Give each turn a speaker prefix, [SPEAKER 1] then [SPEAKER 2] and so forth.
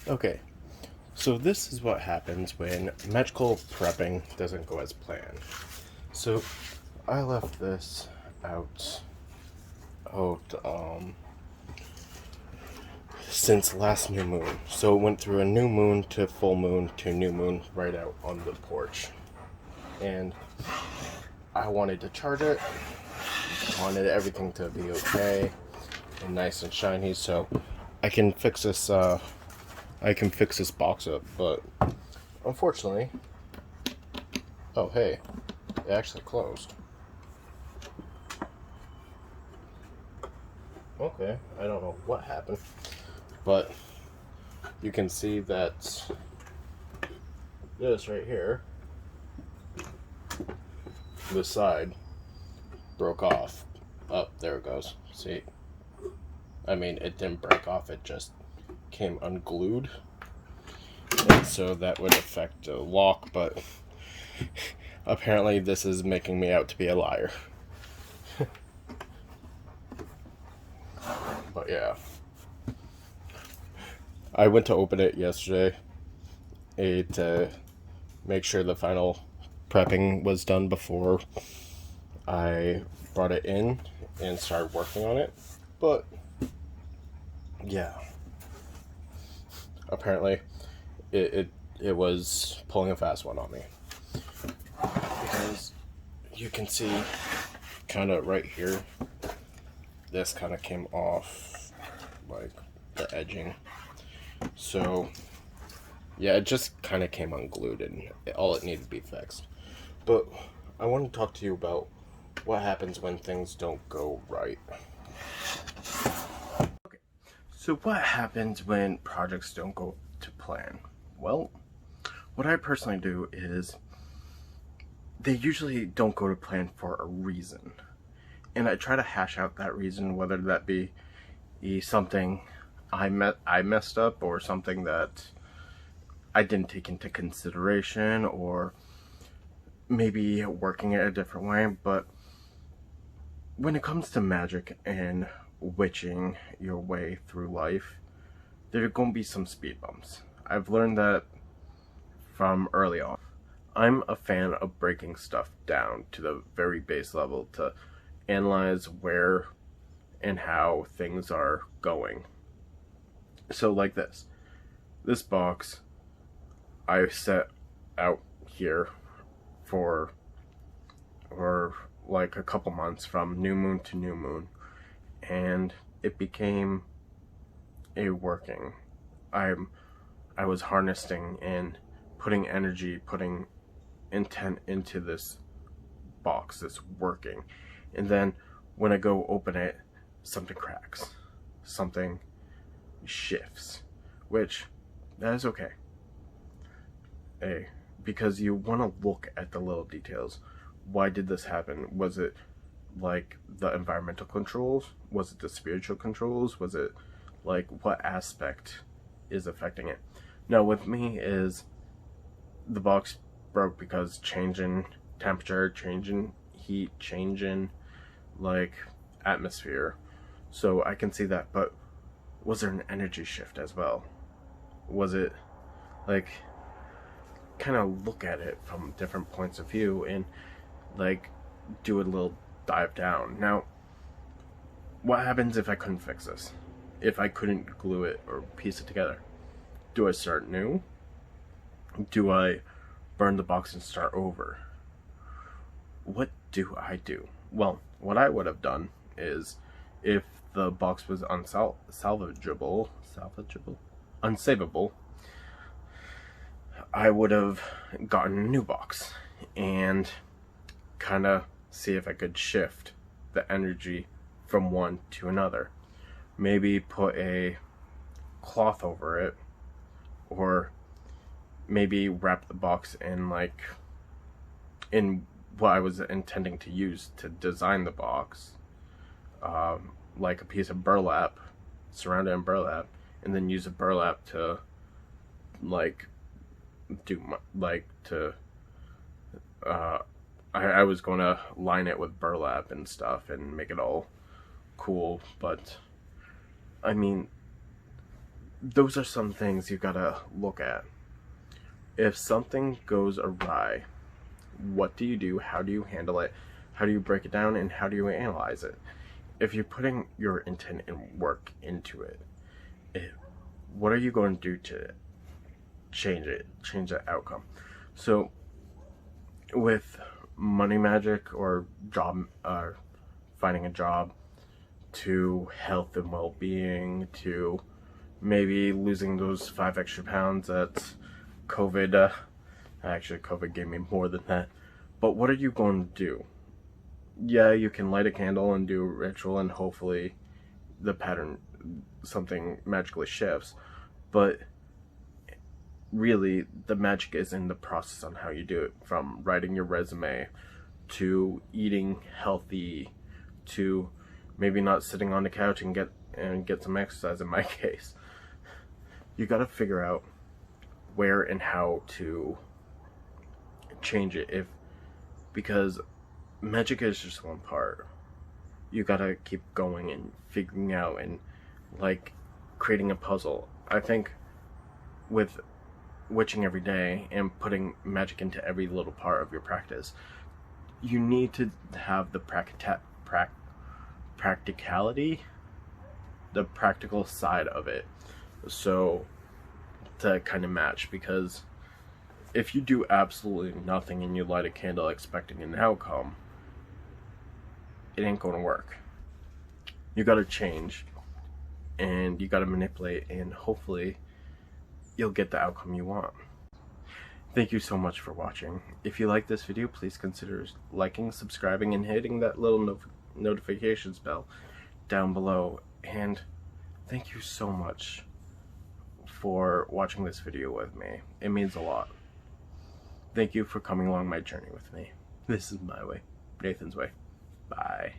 [SPEAKER 1] Okay, so this is what happens when magical prepping doesn't go as planned. So I left this out since last new moon. So it went through a new moon to full moon to new moon right out on the porch. And I wanted to charge it, wanted everything to be okay and nice and shiny so I can fix this box up, but unfortunately, oh hey, it actually closed. Okay, I don't know what happened, but you can see that this right here, the side broke off. Oh, there it goes. See, I mean, it didn't break off, it just came unglued. And so that would affect the lock, but apparently this is making me out to be a liar. But yeah. I went to open it yesterday to make sure the final prepping was done before I brought it in and started working on it. But yeah, apparently it was pulling a fast one on me, because you can see kind of right here, this kind of came off, like the edging. So yeah, it just kind of came unglued and all it needed to be fixed. But I want to talk to you about what happens when things don't go right. Okay, so what happens when projects don't go to plan? Well, what I personally do is they usually don't go to plan for a reason. And I try to hash out that reason, whether that be something I messed up, or something that I didn't take into consideration, or maybe working it a different way. But when it comes to magic and witching your way through life, there are going to be some speed bumps. I've learned that from early on. I'm a fan of breaking stuff down to the very base level to analyze where and how things are going. So like this box I set out here for like a couple months, from new moon to new moon, and it became a working. I was harnessing and putting energy, putting intent into this box, this working. And then when I go open it, something cracks, something shifts, which that is okay. Because you want to look at the little details. Why did this happen? Was it like the environmental controls? Was it the spiritual controls? Was it like what aspect is affecting it? Now with me is the box broke because changing temperature, changing heat, changing like atmosphere. So I can see that, but was there an energy shift as well? Was it like, kind of look at it from different points of view and like do a little dive down. Now, what happens if I couldn't fix this? If I couldn't glue it or piece it together? Do I start new? Do I burn the box and start over? What do I do? Well, what I would have done is, if the box was unsavable, I would have gotten a new box and kind of see if I could shift the energy from one to another. Maybe put a cloth over it, or maybe wrap the box in what I was intending to use to design the box, like a piece of burlap, surround it in burlap, and then use a burlap to I was going to line it with burlap and stuff and make it all cool, but I mean, those are some things you gotta look at. If something goes awry, what do you do? How do you handle it? How do you break it down? And how do you analyze it? If you're putting your intent and work into it, what are you going to do to change it, change that outcome? So with money magic or job, finding a job, to health and well-being, to maybe losing those 5 extra pounds that COVID, actually COVID gave me more than that. But what are you going to do? Yeah, you can light a candle and do a ritual and hopefully the pattern, something magically shifts. But really, the magic is in the process on how you do it. From writing your resume, to eating healthy, to maybe not sitting on the couch and get some exercise in my case. You gotta figure out where and how to change it, because magic is just one part. You gotta keep going and figuring out and like creating a puzzle. I think with witching every day and putting magic into every little part of your practice, you need to have the practicality, the practical side of it, so to kind of match. Because if you do absolutely nothing and you light a candle expecting an outcome, it ain't gonna work. You gotta change and you gotta manipulate, and hopefully you'll get the outcome you want. Thank you so much for watching. If you like this video, please consider liking, subscribing, and hitting that little notifications bell down below. And thank you so much for watching this video with me. It means a lot. Thank you for coming along my journey with me. This is my way, Nathan's way. Bye.